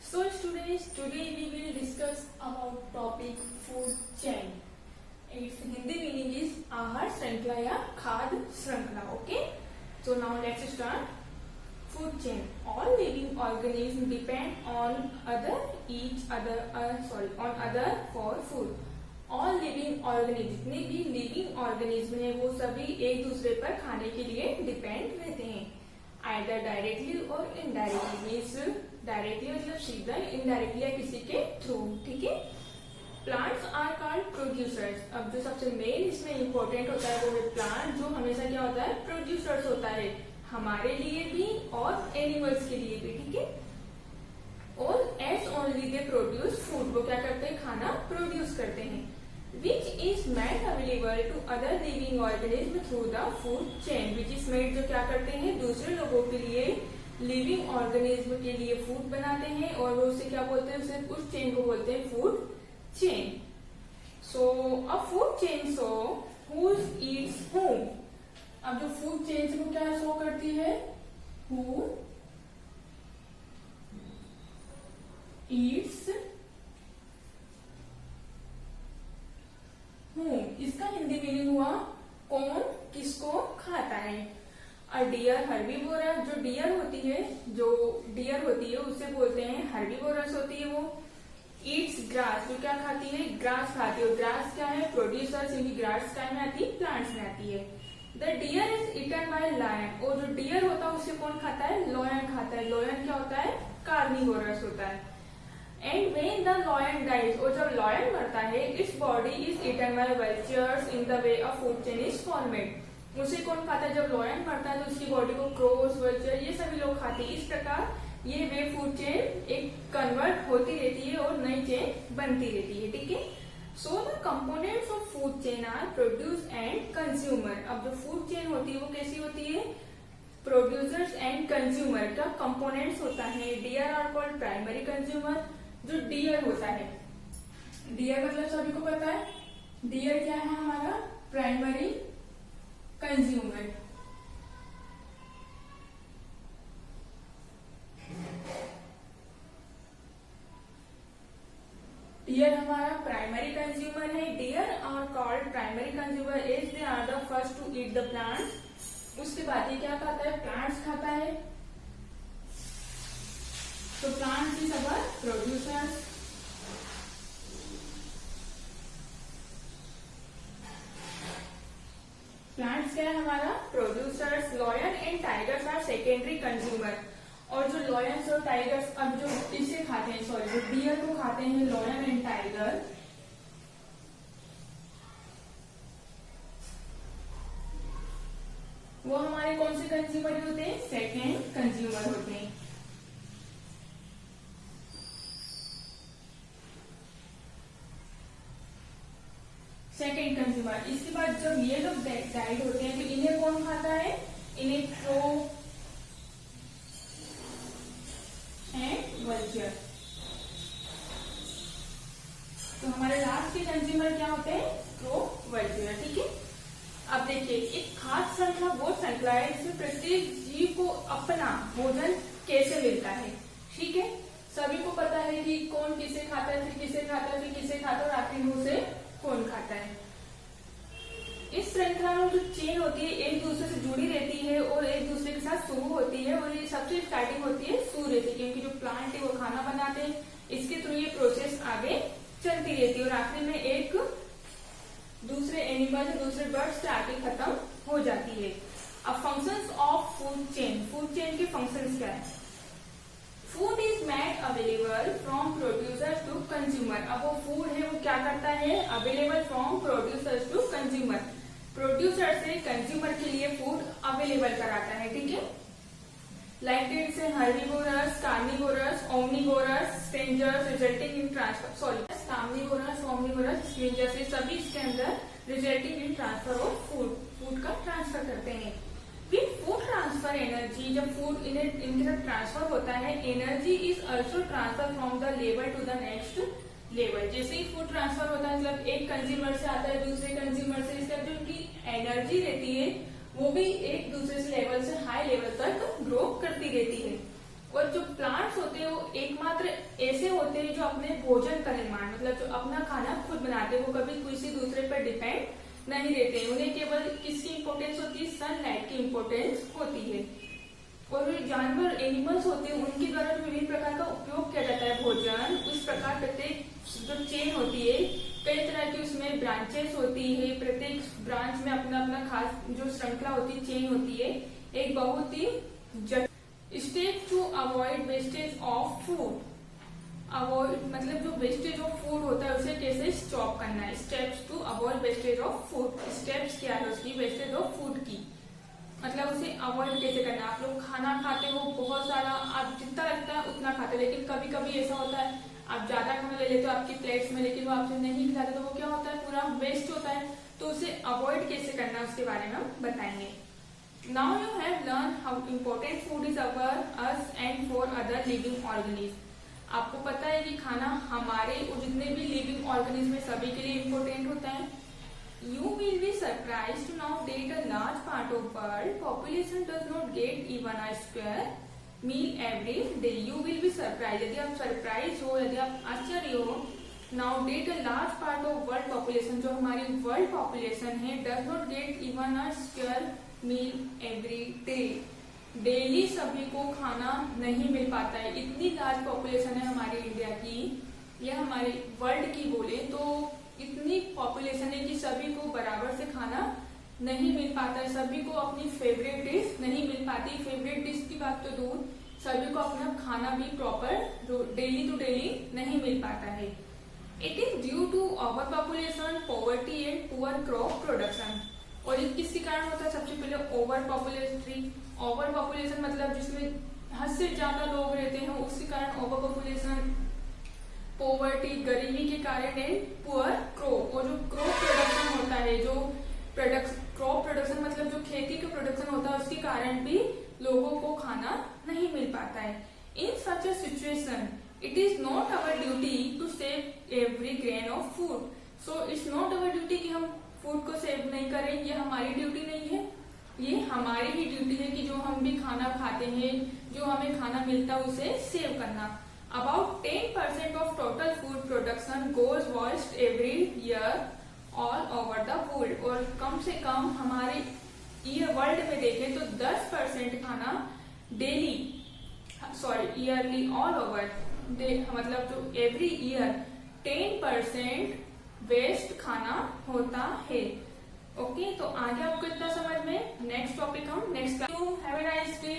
So students, today we will discuss about topic food chain. Its Hindi meaning is आहार श्रृंखला या खाद्य श्रृंखला. Okay. So now let's start. Food chain. All living organisms depend on other for food. All living organisms, जितने भी living organism है वो सभी एक दूसरे पर खाने के लिए डिपेंड रहते हैं. Either directly or indirectly, means directly मतलब सीधा, इनडायरेक्टली या किसी के थ्रू. ठीक है. Plants are called producers. अब जो सबसे मेन इसमें इंपॉर्टेंट होता है वो है प्लांट, जो हमेशा क्या होता है, प्रोड्यूसर्स होता है, हमारे लिए भी और एनिमल्स के लिए भी. ठीक है. और as only they produce food, वो क्या करते हैं, खाना प्रोड्यूस करते हैं. Which is made available to other living organism through the food chain. Which is made, जो क्या करते हैं, दूसरे लोगों के लिए, लिविंग ऑर्गेनिज्म के लिए फूड बनाते हैं, और वो उसे क्या बोलते हैं, उसे उस चेन को बोलते हैं food chain. So a food chain show who Yeats whom. अब जो फूड चेन से वो क्या शो करती है, हु ईट्स whom. इसका हिंदी मीनिंग हुआ कौन किसको खाता है. अ डियर हर्बीवोरस. जो डियर होती है उसे बोलते हैं हर्बीवोरस होती है वो. Yeats grass. जो क्या खाती है, ग्रास खाती है. ग्रास क्या है, प्रोड्यूसर्स, इनकी ग्रास काय में आती है, प्लांट्स में आती है. The deer is eaten by lion. और जो डियर होता है उसे कौन खाता है, लॉयन खाता है. लॉयन क्या होता है, कार्निवोरस होता है. And when the lion dies. और जब लॉयन मरता है, its body is eaten by vultures in the way a food chain is formed. उसे कौन खाता है, जब लॉयन मरता है तो उसकी बॉडी को क्रोस, वल्चर, ये सभी लोग खाते हैं. इस प्रकार ये वे फूड चेन एक कन्वर्ट होती रहती है और नई चेन बनती रहती है. ठीक है. So the components of food chain are produce and consumer. अब जो फूड चेन होती है वो कैसी होती है, प्रोड्यूसर्स एंड कंज्यूमर का कंपोनेंट्स होता है. Deer are called primary consumer. जो डियर होता है, डियर मतलब सभी को पता है, डियर क्या है हमारा, प्राइमरी कंज्यूमर. डियर हमारा प्राइमरी कंज्यूमर है. Deer are called primary consumer as they are the first to eat the plants. उसके बाद ये क्या खाता है, प्लांट्स खाता है. तो plants is our producers. Plants क्या है हमारा, producers. Lion and tigers are secondary consumer. और जो लॉयंस और टाइगर्स, अब जो इसे खाते हैं, सॉरी, जो डियर को खाते हैं लॉयन एंड टाइगर, वो हमारे कौन से कंज्यूमर होते हैं, सेकेंड कंज्यूमर होते हैं. Second consumer. इसके बाद जब ये लोग डाइड होते हैं तो इन्हें कौन खाता है, इन्हें क्रो एंड वल्चर. तो हमारे लास्ट के कंज्यूमर क्या होते हैं, क्रो, वल्चर. ठीक है. अब देखिए, एक खाद्य श्रृंखला वो श्रृंखला है जिसमें प्रत्येक जीव को अपना भोजन कैसे मिलता है. ठीक है. सभी को पता है कि कौन किसे खाता है, फिर किसे खाता है, फिर किसे खाता है, और आखिर में उसे कौन खाता है. इस श्रृंखला में जो चेन होती है एक दूसरे से जुड़ी रहती है और एक दूसरे के साथ शुरू होती है. और ये सबसे स्टार्टिंग होती है सूर्य से, क्योंकि जो प्लांट है वो खाना बनाते हैं, इसके थ्रू ये प्रोसेस आगे चलती रहती है और आखिर में एक दूसरे एनिमल, दूसरे बर्ड से आके खत्म हो जाती है. अब functions of food chain. Food chain के फंक्शंस क्या है. Food is made available from producer to consumer. अब वो फूड है वो क्या करता है, available from producer to consumer. Producer से कंज्यूमर के लिए फूड अवेलेबल कराता है. ठीक है. Like it say herbivorous, carnivorous, omnivorous, strangers resulting in transfer, sorry, carnivorous, omnivorous, strangers, ये सभी इसके अंदर resulting in transfer of food, food का ट्रांसफर करते हैं. विद फूड ट्रांसफर एनर्जी, जब फूड इनके साथ ट्रांसफर होता है, energy is also transfer from the level to the next level. जैसे ही फूड ट्रांसफर होता है, मतलब एक कंज्यूमर से आता है दूसरे कंज्यूमर से, इसका जो उनकी एनर्जी रहती है वो भी एक दूसरे से लेवल से हाई लेवल तक ग्रो करती रहती है. और जो प्लांट्स होते हैं वो एकमात्र ऐसे होते हैं जो अपने भोजन का निर्माण मतलब जो अपना खाना खुद बनाते हैं, वो कभी किसी दूसरे पर डिपेंड नहीं रहते हैं। उन्हें केवल किसकी इंपॉर्टेंस होती है, सनलाइट की इंपॉर्टेंस होती है। और जो जानवर एनिमल्स होते हैं उनके द्वारा विभिन्न प्रकार का उपयोग किया जाता है भोजन। उस प्रकार प्रत्येक जो चेन होती है कई तरह की उसमें ब्रांचेस होती है, प्रत्येक ब्रांच में अपना अपना खास जो श्रृंखला होती है, चेन होती है। एक बहुत ही steps to avoid wastage of food, avoid मतलब जो वेस्टेज ऑफ फूड होता है उसे कैसे स्टॉप करना है। Steps to avoid wastage of food, steps क्या है उसकी, वेस्टेज ऑफ फूड की मतलब उसे अवॉइड कैसे करना। आप लोग खाना खाते हो बहुत सारा, आप जितना लगता है उतना खाते हो, लेकिन कभी कभी ऐसा होता है आप ज्यादा खाना ले लेते हो आपकी प्लेट्स में, लेकिन वो आपसे नहीं खिलाते तो वो क्या होता है, पूरा वेस्ट होता है। तो उसे अवॉइड कैसे करना है उसके बारे में हम बताएंगे। Now you have learn how important food is our us and for other living organism. आपको पता है कि खाना हमारे और जितने भी लिविंग ऑर्गेनिज्म है सभी के लिए इम्पोर्टेंट होता है। You will be surprised to know that a large part of world population does not get even a square meal every day. You will be surprised, यदि आप सरप्राइज हो, यदि आप आश्चर्य हो, now that a large part of world population जो हमारी world population है does not get even a square meal every day. Daily सभी को खाना नहीं मिल पाता है। इतनी लार्ज पॉपुलेशन है हमारी इंडिया की या हमारे वर्ल्ड की बोले तो इतनी पॉपुलेशन है कि सभी को बराबर से खाना नहीं मिल पाता है, सभी को अपनी फेवरेट डिश नहीं मिल पाती। फेवरेट डिश की बात तो दूर, सभी को अपना खाना भी प्रॉपर डेली टू डेली नहीं मिल पाता है। It is due to overpopulation, poverty and poor crop production. और ये किसके कारण होता है, सबसे पहले ओवर पॉपुलेशन मतलब जिसमें हद से ज्यादा लोग रहते हैं उसके कारण ओवर पॉपुलेशन, पॉवर्टी गरीबी के कारण है, पुअर क्रॉप और जो क्रॉप प्रोडक्शन होता है, जो क्रॉप प्रोडक्शन मतलब जो खेती का प्रोडक्शन होता है उसके कारण भी लोगों को खाना नहीं मिल पाता है। In such a situation it is not our duty to save every grain of food. So it's not our duty कि हम फूड को सेव नहीं करें, ये हमारी ड्यूटी नहीं है, ये हमारी ही ड्यूटी है कि जो हम भी खाना खाते हैं, जो हमें खाना मिलता है उसे सेव करना। About 10% of total food production goes waste every year all over the world। और कम से कम हमारे वर्ल्ड में देखें तो 10% खाना डेली ईयरली ऑल ओवर मतलब जो एवरी ईयर 10% वेस्ट खाना होता है। ओके, तो आगे आपको इतना समझ में। नेक्स्ट टॉपिक हम next. Have a nice day.